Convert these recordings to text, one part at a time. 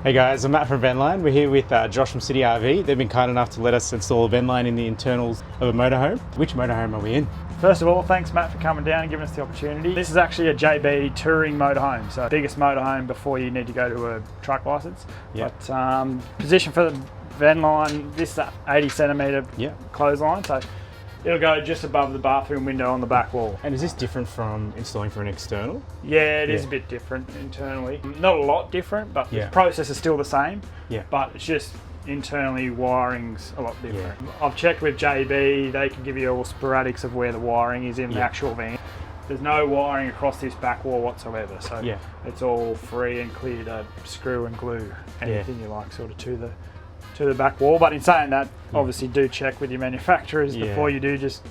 Hey guys, I'm Matt from Vendline. We're here with Josh from City RV. They've been kind enough to let us install a Vendline in the internals of a motorhome. Which motorhome are we in? First of all, thanks Matt for coming down and giving us the opportunity. This is actually a JB touring motorhome, so biggest motorhome before you need to go to a truck license. Yep. But position for the Vendline, this is 80 centimetre clothesline, so it'll go just above the bathroom window on the back wall. And is this different from installing for an external? Yeah, it is a bit different internally. Not a lot different, but the process is still the same. Yeah. But it's just internally wiring's a lot different. I've checked with JB, they can give you all sporadics of where the wiring is in the actual van. There's no wiring across this back wall whatsoever, so it's all free and clear to screw and glue anything you like sort of to the back wall. But in saying that, obviously do check with your manufacturers before you do just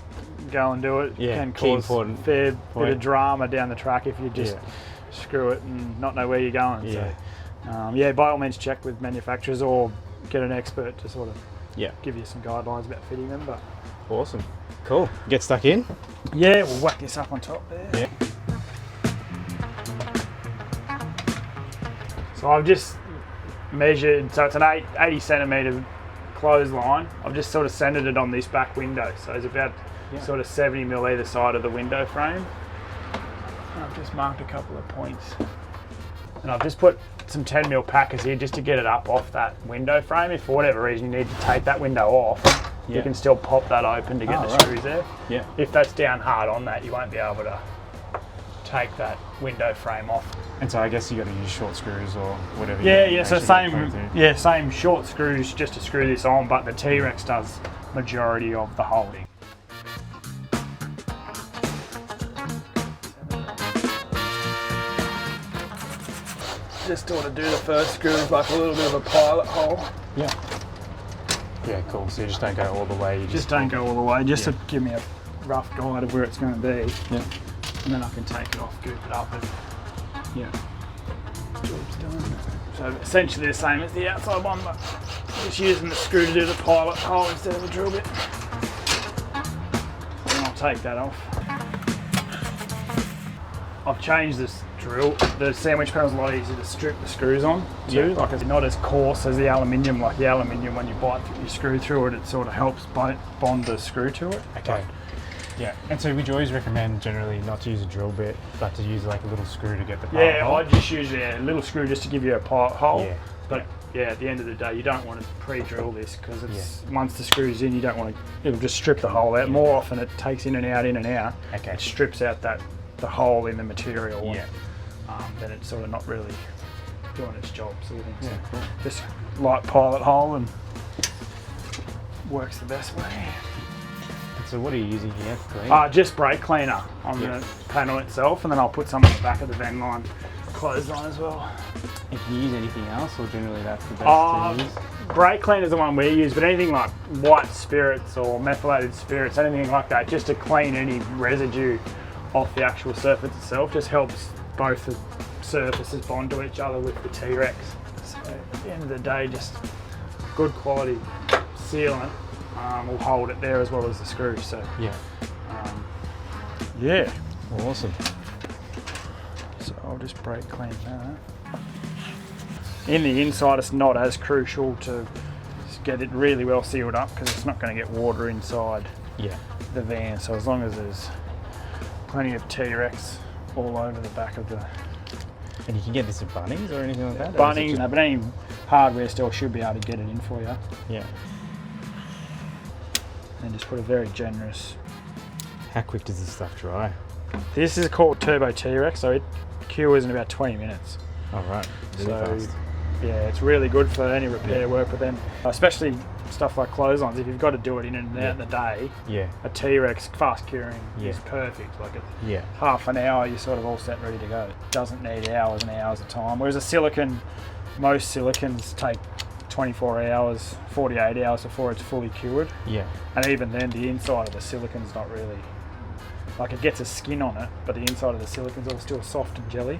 go and do it. Can cause a fair bit of drama down the track if you just screw it and not know where you're going. So by all means check with manufacturers or get an expert to sort of give you some guidelines about fitting them. But awesome, cool. Get stuck in. Yeah, we'll whack this up on top there. So I've just measured, so it's an 80 centimetre clothesline. I've just sort of centered it on this back window, so it's about sort of 70 mil either side of the window frame. And I've just marked a couple of points, and I've just put some 10 mil packers here just to get it up off that window frame. If for whatever reason you need to take that window off, you can still pop that open to get the screws there. If that's down hard on that, you won't be able to take that window frame off. And so I guess you got to use short screws or whatever. So same short screws just to screw this on, but the T-Rex does majority of the holding. Just sort of do the first screw as like a little bit of a pilot hole. Yeah, cool. So you just don't go all the way. You just don't go all the way, just to give me a rough guide of where it's going to be. And then I can take it off, goop it up, and job's done. So essentially the same as the outside one, but just using the screw to do the pilot hole instead of a drill bit. And I'll take that off. I've changed this drill. The sandwich panel's a lot easier to strip the screws on. Like it's not as coarse as the aluminium. Like the aluminium, when you bite your screw through it, it sort of helps bond the screw to it. Okay. And so would you always recommend generally not to use a drill bit, but to use like a little screw to get the pilot hole? I just use a little screw just to give you a pilot hole. But at the end of the day, you don't want to pre-drill this because it's once the screw's in, you don't want to. It'll just strip the hole out. More often, it takes in and out. It strips out the hole in the material. Then it's sort of not really doing its job. Sort of thing. So cool. Just light pilot hole and works the best way. So what are you using here for clean? Just brake cleaner on the panel itself, and then I'll put some on the back of the Vendline clothesline as well. And can you use anything else, or generally that's the best to use? Brake cleaner is the one we use, but anything like white spirits or methylated spirits, anything like that, just to clean any residue off the actual surface itself, just helps both the surfaces bond to each other with the T-Rex. So at the end of the day, just good quality sealant. Will hold it there as well as the screws. So awesome. So I'll just brake clean that. In the inside, it's not as crucial to get it really well sealed up because it's not going to get water inside the van. So as long as there's plenty of T-Rex all over the back of the. And you can get this at Bunnings or anything like that? Bunnings, but any hardware store should be able to get it in for you. And just put a very generous. How quick does this stuff dry? This is called Turbo T-Rex, so it cures in about 20 minutes. All right, really fast. It's really good for any repair work with them, especially stuff like clotheslines. If you've got to do it in and out in the day, a T-Rex fast curing is perfect. Like half an hour, you're sort of all set, ready to go. It doesn't need hours and hours of time. Whereas a silicone, most silicons take 24 hours, 48 hours before it's fully cured. And even then, the inside of the silicon's not really, like it gets a skin on it, but the inside of the silicon's all still soft and jelly.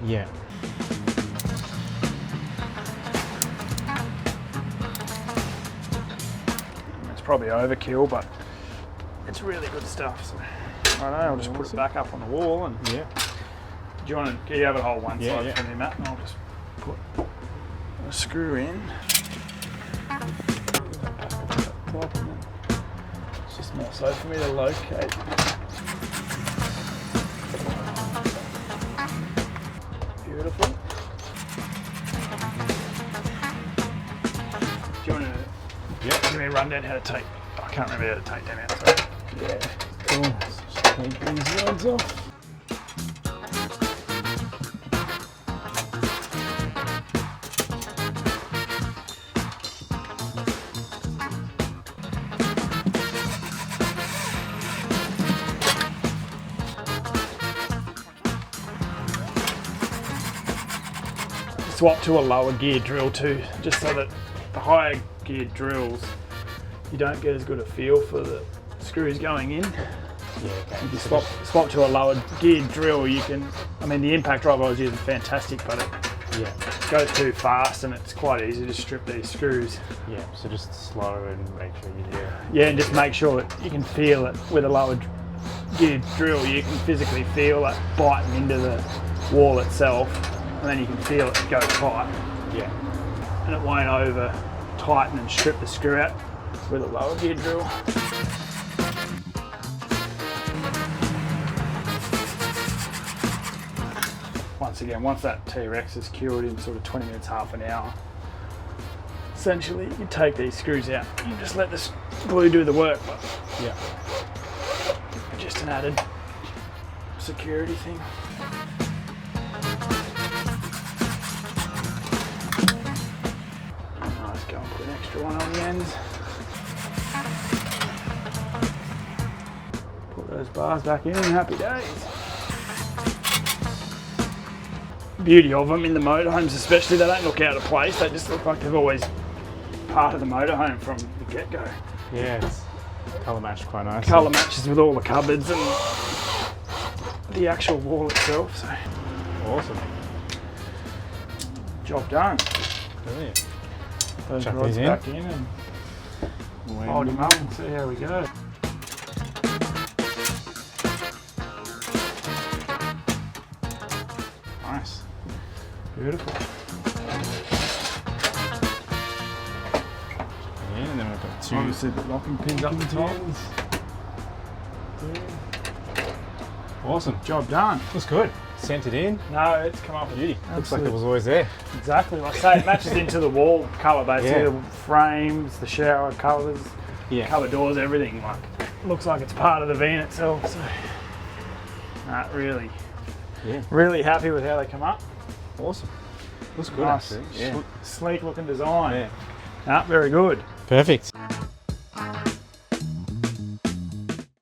It's probably overkill, but it's really good stuff. So I'll just put it back up on the wall and do you want to have it hold one side for me, Matt? And I'll just put a screw in. It's just more so for me to locate. Beautiful. Do you want to give me a rundown how to take? I can't remember how to take them out. So. Yeah, cool. Let's just take these rods off. Swap to a lower gear drill too, just so that the higher gear drills, you don't get as good a feel for the screws going in. Yeah, okay. If you swap to a lower gear drill, you can, I mean the impact drive I was using fantastic, but it goes too fast and it's quite easy to strip these screws. Yeah, so just slow and make sure you do it. Yeah, and just make sure that you can feel it with a lower gear drill. You can physically feel it biting into the wall itself, and then you can feel it go tight. Yeah. And it won't over tighten and strip the screw out with a lower gear drill. Once again, once that T-Rex is cured in sort of 20 minutes, half an hour, essentially you take these screws out, you just let the glue do the work. But yeah. Just an added security thing. Nice, go and put an extra one on the ends. Put those bars back in, happy days. Beauty of them in the motorhomes especially, they don't look out of place, they just look like they've always part of the motorhome from the get-go. Yeah, it's colour matched quite nicely. Colour matches with all the cupboards and the actual wall itself, so. Awesome. Job done. Brilliant. Those Chuck rods these in. back in and hold him up and see how we go. Nice. Beautiful. Yeah, and then we've got two Obviously the locking pins up the top. Awesome. Job done. Looks good. Sent it in. No, it's come up with beauty. Looks like it was always there. Exactly. Like I say, it matches into the wall colour basically. Yeah. The frames, the shower colours, Yeah. cupboard doors, everything. Like, looks like it's part of the van itself. So, really happy with how they come up. Awesome. Looks good Nice, actually. Yeah. sleek looking design. Yeah. Very good. Perfect.